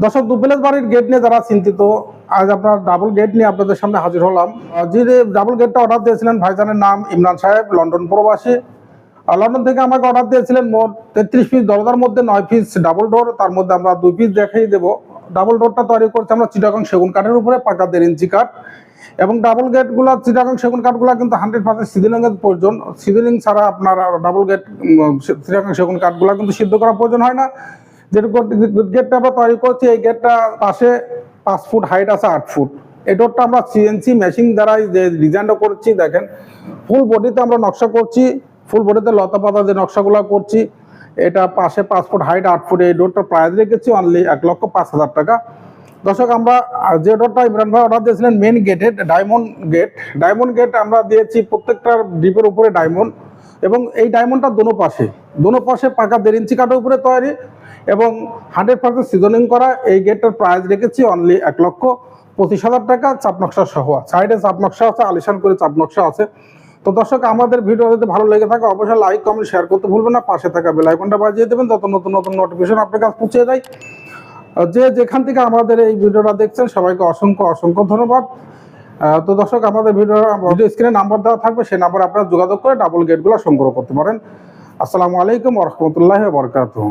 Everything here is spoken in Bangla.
দর্শক, ডুপ্লেক্স বাড়ির গেট নিয়ে যারা চিন্তিত, আজ আপনার ডাবল গেট নিয়ে আপনাদের সামনে হাজির হলাম। যে ডাবল গেটটা অর্ডার দিয়েছিলেন, ভাইজানের নাম ইমরান সাহেব, লন্ডন প্রবাসী। লন্ডন থেকে আমাকে অর্ডার দিয়েছিলেন মোট 33 পিস দরজার মধ্যে 9 পিস ডাবল ডোর, তার মধ্যে আমরা 2 পিস দেখাই দেবো। ডাবল ডোরটা তৈরি করছে আমরা চিটাগং সেগুন কাঠের উপরে, পাকা 1.5 ইঞ্চি কাঠ। এবং ডাবল গেটগুলো চিটাগং সেগুন কাঠগুলো কিন্তু 100% সিজনিংয়ের প্রয়োজন। সিজনিং ছাড়া আপনার ডাবল গেট চিটাগং সেগুন কাঠগুলো কিন্তু সিদ্ধ করার প্রয়োজন হয় না। যে গেটটা আমরা তৈরি করছি, এই গেটটা পাশে 5 ফুট হাইট আছে, 8 ফুট। এই ডোরটা আমরা সিএনসি মেশিন দ্বারাই যে ডিজাইনটা করছি, দেখেন ফুল বডিতে আমরা নকশা করছি, ফুল বডিতে লতা পাতা যে নকশাগুলো করছি। এটা পাশে 5 ফুট হাইট, 8 ফুট। এই ডোরটার প্রাইস রেখেছি অনলি 1,05,000 টাকা। দর্শক, আমরা যে ডোরটা ইমরান ভাই অর্ডার দিয়েছিলেন মেন গেটে, ডায়মন্ড গেট আমরা দিয়েছি প্রত্যেকটার ডিপের উপরে ডায়মন্ড। এবং এই ডায়মন্ডটা দোনো পাশে পাকা 1.5 ইঞ্চি কাঠের উপরে তৈরি এবং 100% সিজনিং করা। এই গেটটার প্রাইস রেখেছি অনলি 1,25,000 টাকা, চাপনকশা সহ। সাইডে চাপনকশা আছে, আলিশান করে চাপনকশা আছে। তো দর্শক, আমাদের ভিডিও যদি ভালো লেগে থাকে অবশ্যই লাইক কমেন্ট শেয়ার করতে ভুলবেন না। পাশে থাকা বেল আইকনটা বাজিয়ে দেবেন, যত নতুন নতুন নোটিফিকেশন আপনার কাছে পৌঁছে যায়। যে যেখান থেকে আমাদের এই ভিডিওটা দেখছেন সবাইকে অসংখ্য ধন্যবাদ। তো দর্শক, আমাদের ভিডিও স্ক্রিনে নাম্বার দেওয়া থাকবে, সেই নাম্বারে আপনারা যোগাযোগ করে ডাবল গেটগুলো সংগ্রহ করতে পারেন। আসসালামু আলাইকুম ওয়া রাহমাতুল্লাহি ওয়া বারাকাতুহু।